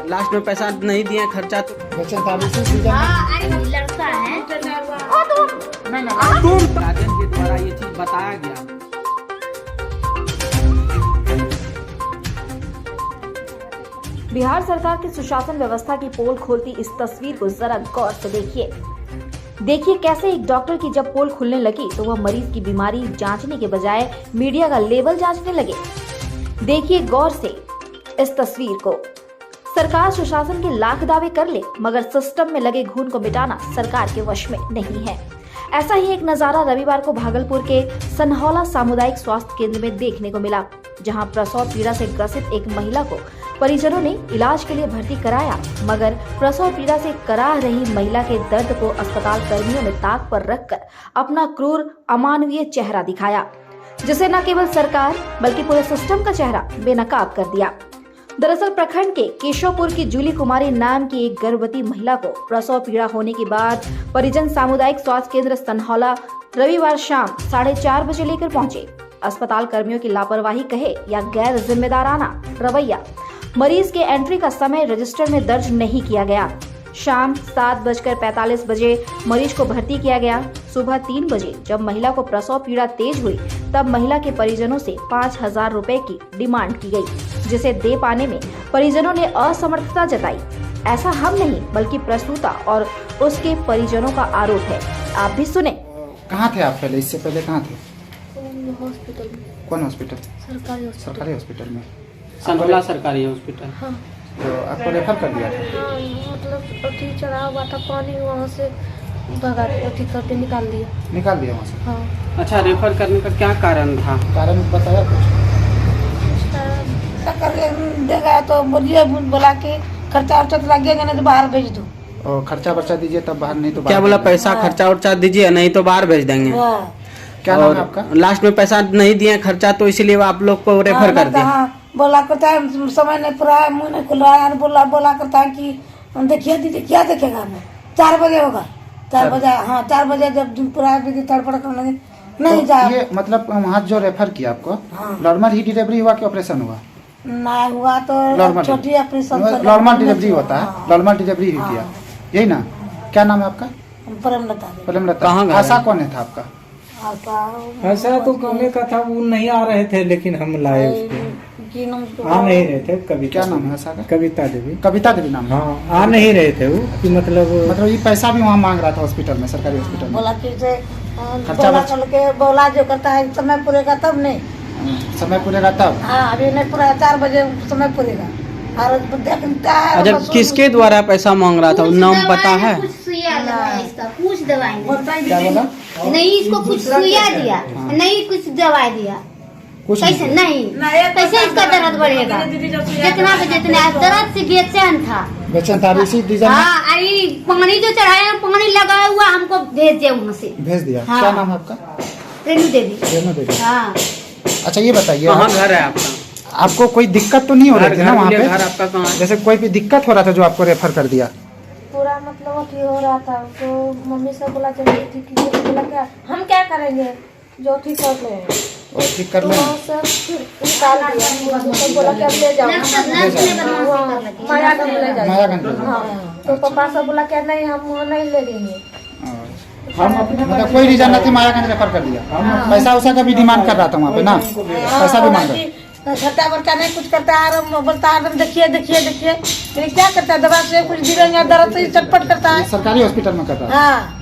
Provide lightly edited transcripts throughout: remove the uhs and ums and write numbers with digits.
Last में पैसा नहीं दिए खर्चा तो लड़का है गार्जियन के द्वारा ये चीज बताया गया। बिहार सरकार की सुशासन व्यवस्था की पोल खोलती इस तस्वीर को जरा गौर से देखिए कैसे एक डॉक्टर की जब पोल खुलने लगी तो वह मरीज की बीमारी जांचने के बजाय मीडिया का लेवल जांचने लगे। देखिए गौर से इस तस्वीर को। सरकार सुशासन के लाख दावे कर ले मगर सिस्टम में लगे घून को मिटाना सरकार के वश में नहीं है। ऐसा ही एक नजारा रविवार को भागलपुर के सनहौला सामुदायिक स्वास्थ्य केंद्र में देखने को मिला, जहां प्रसव पीड़ा से ग्रसित एक महिला को परिजनों ने इलाज के लिए भर्ती कराया, मगर प्रसव पीड़ा से कराह रही महिला के दर्द को अस्पताल कर्मियों ने ताक पर रखकर अपना क्रूर अमानवीय चेहरा दिखाया, जिसे न केवल सरकार बल्कि पूरे सिस्टम का चेहरा बेनकाब कर दिया। दरअसल प्रखंड के केशवपुर की जूली कुमारी नाम की एक गर्भवती महिला को प्रसव पीड़ा होने के बाद परिजन सामुदायिक स्वास्थ्य केंद्र सनहौला रविवार शाम 4:30 बजे लेकर पहुंचे। अस्पताल कर्मियों की लापरवाही कहे या गैर जिम्मेदाराना रवैया, मरीज के एंट्री का समय रजिस्टर में दर्ज नहीं किया गया। शाम 7:45 बजे मरीज को भर्ती किया गया। सुबह 3 बजे जब महिला को प्रसव पीड़ा तेज हुई तब महिला के परिजनों से 5,000 रुपए की डिमांड की गई, जिसे दे पाने में परिजनों ने असमर्थता जताई। ऐसा हम नहीं बल्कि प्रसूता और उसके परिजनों का आरोप है। आप भी सुने। कहाँ थे आप पहले? इससे पहले कहाँ थे? हॉस्पिटल में। कौन हॉस्पिटल? सरकारी हॉस्पिटल में। सनहौला सरकारी हॉस्पिटल। हाँ तो आपको रेफर कर दिया था? हाँ, मतलब अथी चढ़ा हुआ था पानी, वहाँ से भगा अथी करके निकाल दिया वहाँ से। हाँ। अच्छा, रेफर करने का क्या कारण था? कारण बताया कुछ? देगा तो बोलिए, बोला कि खर्चा वर्चा तो लगेगा नहीं तो बाहर भेज दो। और खर्चा वर्चा दीजिए तब बाहर, नहीं तो क्या बोला? पैसा खर्चा वर्चा दीजिए नहीं तो बाहर भेज देंगे। क्या नाम है आपका? लास्ट में पैसा नहीं दिए खर्चा तो इसलिए आप लोग को रेफर कर दिया। बोला करता है समय नहीं पूरा है, मुँह नहीं खुल रहा है, बोला करता है कि देखिए दीदी क्या देखेगा हमें, 4 बजे होगा, 4 बजे। हाँ 4 बजे जब पूरा तड़पड़ करने लगे नहीं जा। ये मतलब वहाँ जो रेफर किया आपको, नॉर्मल ही डिलीवरी हुआ कि ऑपरेशन हुआ? नहीं हुआ तो छोटी ऑपरेशन। नॉर्मल डिलीवरी होता है, नॉर्मल डिलीवरी ही किया, यही ना? क्या नाम है आपका? प्रेमलता। कहाँ आशा कौन है था आपका? ऐसा तो कहने का था, वो नहीं आ रहे थे लेकिन हम लाए उसको। आ नहीं रहे थे। कविता। क्या नाम है आशा का? कविता देवी। कविता देवी नाम है। हाँ, आ नहीं रहे थे वो कि मतलब ये पैसा भी वहाँ मांग रहा था हॉस्पिटल में, सरकारी हॉस्पिटल में। बोला कि बोला जो करता है समय पूरेगा तब नहीं, समय पूरेगा तब। हाँ अभी नहीं पूरा, 4 बजे समय पूरेगा। और देखता है अच्छा, किसके द्वारा पैसा मांग रहा था? नाम पता है? कुछ सुइया लगाया इसका, कुछ दवाई क्या बोला? नहीं, इसको कुछ सुइया दिया, नहीं कुछ दवाई दिया, कुछ कैसे नहीं, कैसे इसका दर्द बढ़ेगा? जितना दर्द से बेचैन था। बेचैन था इसी डिजाइन। हाँ, अरे पानी जो चढ़ाया, पानी लगाया हुआ हमको भेज दिया, वहाँ से भेज दिया। हाँ। क्या नाम है आपका? रेणु देवी। रेणु देवी। हाँ। अच्छा ये बताइए, कहाँ घर है आपका? आपको कोई दिक्कत तो नहीं हो रही थी ना वहाँ पे? घर आपका कहाँ है? जैसे कोई भी दिक्कत हो रहा था जो आपको रेफर कर दिया? पूरा मतलब ठीक हो रहा था, तो मम्मी से बोला चलिए ठीक कीजिए, बोला क्या हम क्या करेंगे, जो ठीक कर ले और ठीक कर तो लें। वहाँ से निकाल दिया, तो बोला कि अब ले जाओ मायागंज ले जाओ। मायागंज ले जाओ। हाँ, तो पापा से बोला क्या नहीं हम वहाँ नहीं ले लेंगे। हम मतलब कोई रीजन नहीं थी, मायागंज रेफर कर दिया। पैसा वैसा का भी डिमांड कर रहा था वहाँ पे ना, पैसा भी मांग रहा। छठा बच्चा नहीं कुछ करता है, बोलता है देखिए फिर क्या करता है, दवा से कुछ दिलेंगे, दर्द से चटपट करता है। सरकारी हॉस्पिटल में कर रहा है। हाँ।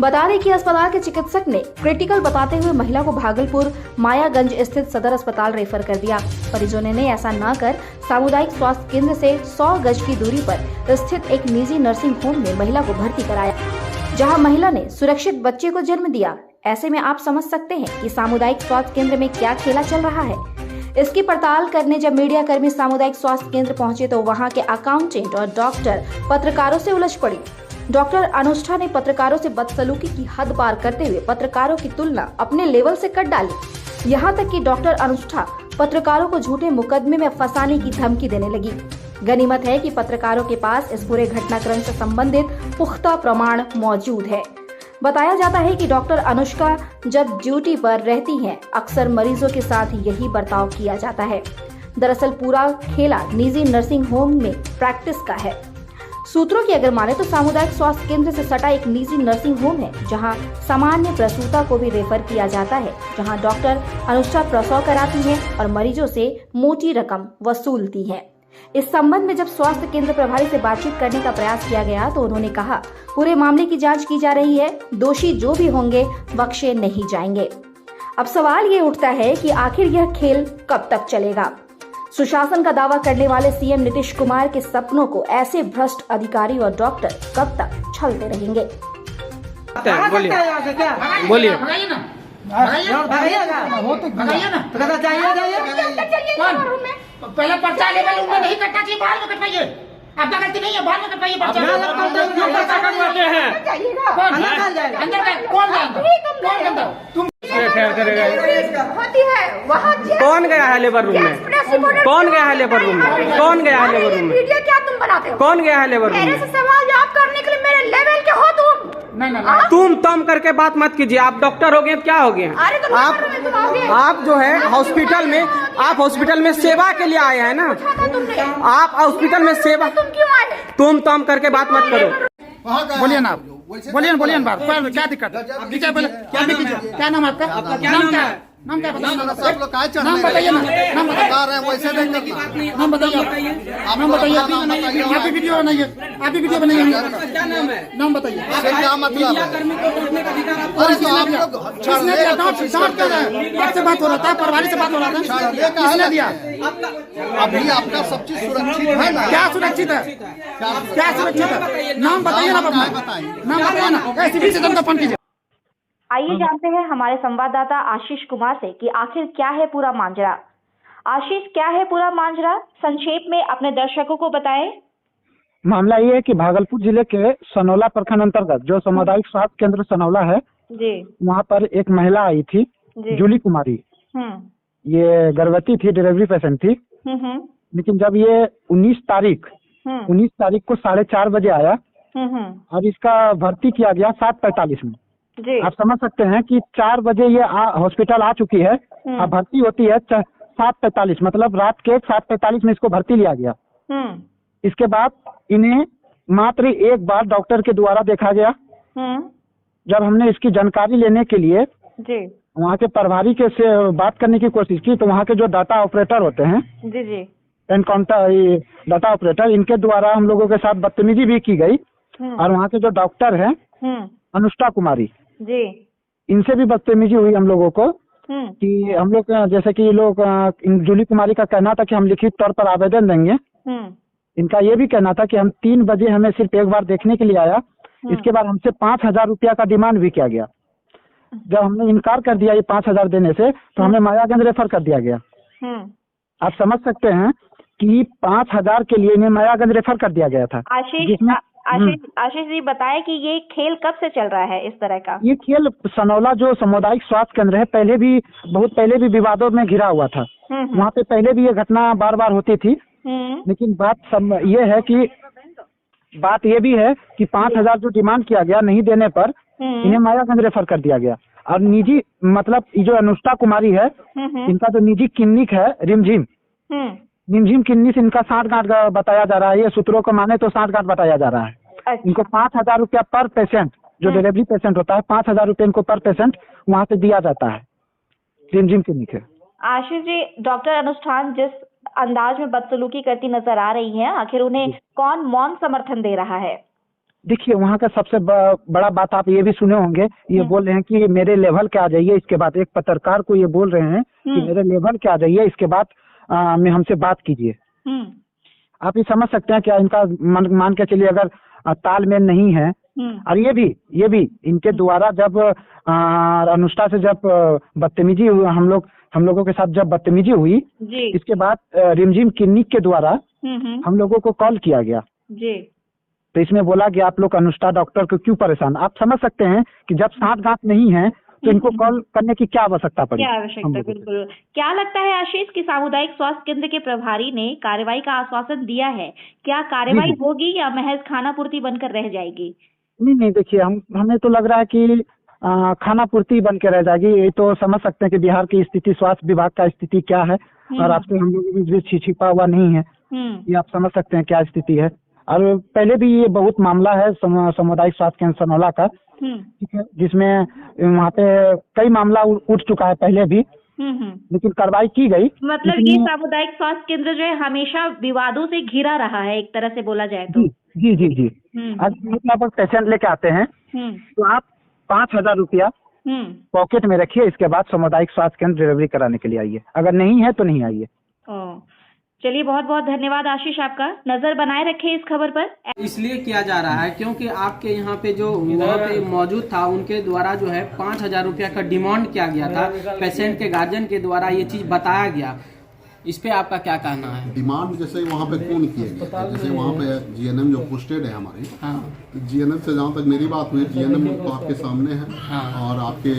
बता दें कि अस्पताल के चिकित्सक ने क्रिटिकल बताते हुए महिला को भागलपुर मायागंज स्थित सदर अस्पताल रेफर कर दिया। परिजनों ने ऐसा न कर सामुदायिक स्वास्थ्य केंद्र से 100 गज की दूरी पर स्थित एक निजी नर्सिंग होम में महिला को भर्ती कराया, जहां महिला ने सुरक्षित बच्चे को जन्म दिया। ऐसे में आप समझ सकते हैं कि सामुदायिक स्वास्थ्य केंद्र में क्या खेला चल रहा है। इसकी पड़ताल करने जब मीडिया कर्मी सामुदायिक स्वास्थ्य केंद्र पहुंचे तो वहां के अकाउंटेंट और डॉक्टर पत्रकारों से उलझ पड़ी। डॉक्टर अनुष्ठा ने पत्रकारों से बदसलूकी की हद पार करते हुए पत्रकारों की तुलना अपने लेवल से कर डाली। यहां तक कि डॉक्टर अनुष्ठा पत्रकारों को झूठे मुकदमे में फंसाने की धमकी देने लगी। गनीमत है कि पत्रकारों के पास इस पूरे घटनाक्रम से संबंधित पुख्ता प्रमाण मौजूद है। बताया जाता है कि डॉक्टर अनुष्का जब ड्यूटी पर रहती हैं, अक्सर मरीजों के साथ यही बर्ताव किया जाता है। दरअसल पूरा खेला निजी नर्सिंग होम में प्रैक्टिस का है। सूत्रों की अगर माने तो सामुदायिक स्वास्थ्य केंद्र से सटा एक निजी नर्सिंग होम है, जहां सामान्य प्रसूता को भी रेफर किया जाता है, जहां डॉक्टर अनुष्ठा प्रसव कराती है और मरीजों से मोटी रकम वसूलती है। इस संबंध में जब स्वास्थ्य केंद्र प्रभारी से बातचीत करने का प्रयास किया गया तो उन्होंने कहा, पूरे मामले की जांच की जा रही है, दोषी जो भी होंगे बख्शे नहीं जाएंगे। अब सवाल ये उठता है कि आखिर यह खेल कब तक चलेगा। सुशासन का दावा करने वाले सीएम नीतीश कुमार के सपनों को ऐसे भ्रष्ट अधिकारी और डॉक्टर कब तक छलते रहेंगे। बोलिए पहले पर्चा लेवल उनमें नहीं कटना चाहिए, बाहर में कटवाइए। आपका गलती नहीं है, बाहर में कटवाइए पर्चा। अंदर का कौन जाएगा? तुम होती है वहाँ कौन गया है लेबर रूम में? कौन गया है लेबर रूम में? कौन गया है लेबर रूम में? वीडियो क्या तुम बनाते हो? कौन गया है लेबर रूम मेरे में? से सवाल जवाब करने के लिए मेरे लेवल के हो तुम। तुम तम करके बात मत कीजिए। आप डॉक्टर हो गए, क्या हो गए? अरे तुम आप जो है हॉस्पिटल में, आप हॉस्पिटल में सेवा के लिए आए हैं ना। आप हॉस्पिटल में सेवा, तुम क्यों आए? तुम तम करके बात मत करो। बोलिए ना, बोलिए ना बात, क्या दिक्कत है? क्या नाम आपका? क्या नाम है? नाम क्या बताइए? सब लोग काय चढ़ नाम बताइए ना, नाम बता रहे हैं वैसे नहीं करना। नाम बताइए, नाम बताइए। आप भी वीडियो बनाइए, आप भी वीडियो बनाइए। क्या नाम है? नाम बताइए। इससे क्या मतलब है? अरे तो आप लोग किसने दिया? डांट कर रहे हैं। आपसे बात हो रहा था, प्रभारी से बात हो रहा था, किसने दिया? अभी आपका सब चीज सुरक्षित है ना? क्या सुरक्षित है? क्या सुरक्षित है? नाम बताइए ना अपना, नाम बताइए ना। ऐसी से जनता फोन कीजिए। आइए जानते हैं हमारे संवाददाता आशीष कुमार से कि आखिर क्या है पूरा मांजरा। आशीष, क्या है पूरा मांजरा? संक्षेप में अपने दर्शकों को बताएं। मामला ये है कि भागलपुर जिले के सनौला प्रखंड अंतर्गत जो सामुदायिक स्वास्थ्य केंद्र सनौला है जी, वहाँ पर एक महिला आई थी, जूली कुमारी। ये गर्भवती थी, डिलीवरी पेशेंट थी। लेकिन जब ये 19 तारीख को 4:30 बजे आया और इसका भर्ती किया गया 7:45 में। जी। आप समझ सकते हैं कि 4 बजे ये हॉस्पिटल आ चुकी है, अब भर्ती होती है 7:45, मतलब रात के 7:45 में इसको भर्ती लिया गया। इसके बाद इन्हें मात्र एक बार डॉक्टर के द्वारा देखा गया। जब हमने इसकी जानकारी लेने के लिए जी वहाँ के प्रभारी के से बात करने की कोशिश की तो वहाँ के जो डाटा ऑपरेटर होते हैं, जी एनकाउंटर डाटा ऑपरेटर, इनके द्वारा हम लोगों के साथ बदतमीजी भी की गई। और वहाँ के जो डॉक्टर हैं अनुष्ठा कुमारी जी, इनसे भी बदतमीजी हुई हम लोगों को। कि हम लोग जैसे कि लोग जूली कुमारी का कहना था कि हम लिखित तौर पर आवेदन देंगे। इनका ये भी कहना था कि हम 3 बजे हमें सिर्फ एक बार देखने के लिए आया, इसके बाद हमसे 5,000 रुपया का डिमांड भी किया गया। जब हमने इनकार कर दिया ये 5,000 देने से तो हमें मायागंज रेफर कर दिया गया। आप समझ सकते हैं कि 5,000 के लिए इन्हें मायागंज रेफर कर दिया गया था। आशीष जी बताएं कि ये खेल कब से चल रहा है इस तरह का? ये खेल सनौला जो सामुदायिक स्वास्थ्य केंद्र है बहुत पहले भी विवादों में घिरा हुआ था। वहाँ पे पहले भी ये घटना बार बार होती थी। लेकिन बात ये भी है कि 5,000 जो डिमांड किया गया नहीं देने पर इन्हें मायागंज रेफर कर दिया गया। और निजी मतलब जो अनुष्ठा कुमारी है इनका जो निजी क्लिनिक है रिमझिम क्लिनिक, इनका 60 गांठ बताया जा रहा है। ये सूत्रों को माने तो 60 गांठ बताया जा रहा है। इनको 5,000 रुपया पर पेशेंट, जो डिलीवरी पेशेंट होता है 5,000 रुपये इनको पर पेशेंट वहाँ से दिया जाता है। रिमझिम क्लिनिक है। आशीष जी, डॉक्टर अनुष्ठान जिस अंदाज में बदसलूकी करती नजर आ रही है, आखिर उन्हें कौन मौन समर्थन दे रहा है? देखिए, वहाँ का सबसे बड़ा बात आप ये भी सुने होंगे, ये बोल रहे हैं कि मेरे लेवल के आ जाइए। इसके बाद एक पत्रकार को ये बोल रहे हैं कि मेरे लेवल के आ जाइए, इसके बाद में हमसे बात कीजिए। आप ये समझ सकते हैं क्या इनका मान के चलिए अगर तालमेल नहीं है। और ये भी इनके द्वारा जब अनुष्ठा से जब बदतमीजी हुई, हम लोगों के साथ जब बदतमीजी हुई इसके बाद रिमझिम क्लिनिक के द्वारा हम लोगों को कॉल किया गया जी। तो इसमें बोला कि आप लोग अनुष्ठा डॉक्टर को क्यों परेशान। आप समझ सकते हैं कि जब 60 गांठ नहीं है तो इनको कॉल करने की क्या आवश्यकता पड़ी। बिल्कुल। क्या लगता है आशीष कि सामुदायिक स्वास्थ्य केंद्र के प्रभारी ने कार्रवाई का आश्वासन दिया है, क्या कार्रवाई होगी या महज खानापूर्ति बनकर रह जाएगी? नहीं, देखिए हमें तो लग रहा है कि खानापूर्ति बन के रह जाएगी। ये तो समझ सकते हैं कि बिहार की स्थिति, स्वास्थ्य विभाग का स्थिति क्या है। और आपसे हम लोगों के बीच भी छिपा हुआ नहीं है। ये आप समझ सकते हैं क्या स्थिति है। और पहले भी ये बहुत मामला है सामुदायिक स्वास्थ्य केंद्र सनौला का, ठीक है, जिसमें वहाँ पे कई मामला उठ चुका है पहले भी, लेकिन कार्रवाई की गई। मतलब ये सामुदायिक स्वास्थ्य केंद्र जो है हमेशा विवादों से घिरा रहा है, एक तरह से बोला जाए तो। जी जी जी। अगर आप पेशेंट लेके आते हैं तो आप 5,000 रुपया पॉकेट में रखिए, इसके बाद सामुदायिक स्वास्थ्य केंद्र डिलीवरी कराने के लिए आइए, अगर नहीं है तो नहीं आइए। चलिए, बहुत बहुत धन्यवाद आशीष आपका। नजर बनाए रखें इस खबर पर। इसलिए किया जा रहा है क्योंकि आपके यहाँ पे जो वहाँ पे मौजूद था उनके द्वारा जो है 5,000 रुपया का डिमांड किया गया था। पेशेंट के गार्जियन के द्वारा ये चीज बताया गया। इस पे आपका क्या कहना है? डिमांड जैसे वहाँ पे कौन किया गया, जैसे वहाँ पे जीएनएम जो पोस्टेड है हमारी, जीएनएम से जहाँ तक मेरी बात हुई, जीएनएम तो आपके सामने है और आपके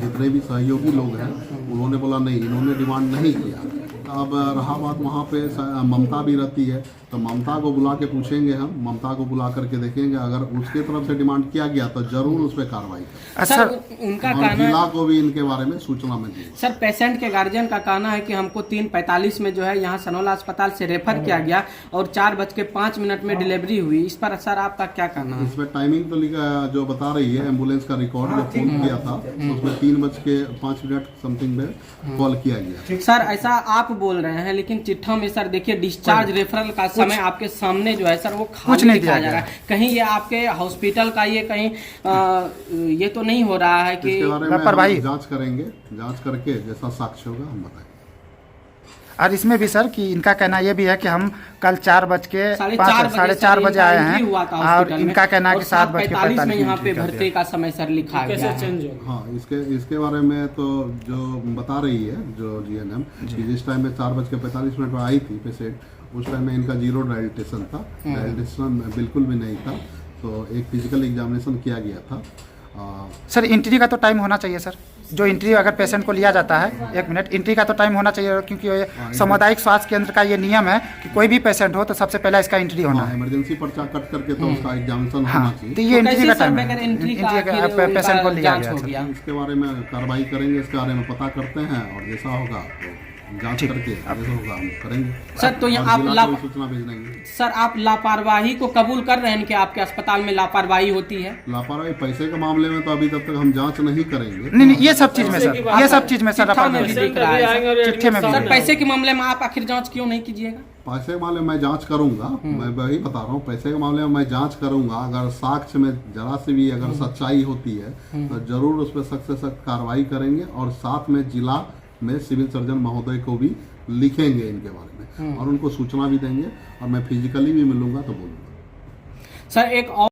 जितने भी सहयोगी लोग हैं उन्होंने बोला नहीं, इन्होंने डिमांड नहीं किया। अब रहा बात वहाँ पे ममता भी रहती है, तो ममता को बुला के पूछेंगे हम, ममता को बुला करके देखेंगे, अगर उसके तरफ से डिमांड किया गया तो जरूर उस पर कार्रवाई करें। सर उनका कहना जिला को भी इनके बारे में सूचना में दी। सर पेशेंट के गार्जियन का कहना है कि हमको 3:45 में जो है यहाँ सनौला अस्पताल से रेफर किया गया और 4:05 में डिलीवरी हुई। इस पर सर आपका क्या कहना है? इसमें टाइमिंग तो लिखा जो बता रही है, एम्बुलेंस का रिकॉर्ड जो फोन किया था उसमें 3:05 समथिंग में कॉल किया गया। सर ऐसा आप बोल रहे हैं, लेकिन चिट्ठा में सर देखिए डिस्चार्ज रेफरल का समय आपके सामने जो है सर वो खाली दिखाया जा रहा है। कहीं ये आपके हॉस्पिटल का ये कहीं ये तो नहीं हो रहा है कि इसके बारे में जांच करेंगे, जांच करके जैसा साक्ष्य होगा हम बताएंगे। और इसमें भी सर कि इनका कहना ये भी है कि हम कल 4:05 बजे आए हैं और इनका कहना है कि 7:45 में यहाँ पे भर्ती का समय सर लिखा गया है। हाँ, इसके बारे में तो जो बता रही है जो जीएनएम कि जिस टाइम में 4:45 में आई थी पेशेंट, उस टाइम में इनका 0 डायलिटेशन था, डायलिटेशन बिल्कुल भी नहीं था, तो एक फिजिकल एग्जामिनेशन किया गया था। सर एंट्री का तो टाइम होना चाहिए सर, जो एंट्री अगर पेशेंट को लिया जाता है, 1 मिनट, एंट्री का तो टाइम होना चाहिए, क्योंकि सामुदायिक स्वास्थ्य केंद्र का ये नियम है कि कोई भी पेशेंट हो तो सबसे पहले इसका एंट्री होना है। इमरजेंसी पर्चा कट करके तो उसका एग्जामिनेशन होना चाहिए। तो ये एंट्री का टाइम है, एंट्री पेशेंट को लिया गया। इसके बारे में कार्रवाई करेंगे, इसके बारे में पता करते हैं और जैसा होगा तो जांच करके जैसा होगा हम करेंगे। सर तो यहाँ आप सूचना भेज देंगे। सर आप लापरवाही को कबूल कर रहे हैं कि आपके अस्पताल में लापरवाही होती है? लापरवाही पैसे के मामले में तो अभी तक हम जांच नहीं करेंगे। नहीं, ये सब चीज में सर, ये सब चीज में सर चिट्ठा में भी दिख रहा है, चिट्ठे में भी। सर पैसे के मामले में आप आखिर जांच क्यों नहीं कीजिएगा? पैसे के मामले में मैं जांच करूंगा, मैं वही बता रहा हूँ, पैसे के मामले में मैं जांच करूंगा। अगर साक्ष्य में जरा से भी अगर सच्चाई होती है तो जरूर उस पर सख्त से सख्त कार्रवाई करेंगे और साथ में जिला में सिविल सर्जन महोदय को भी लिखेंगे इनके बारे में और उनको सूचना भी देंगे और मैं फिजिकली भी मिलूंगा तो बोलूंगा। सर एक और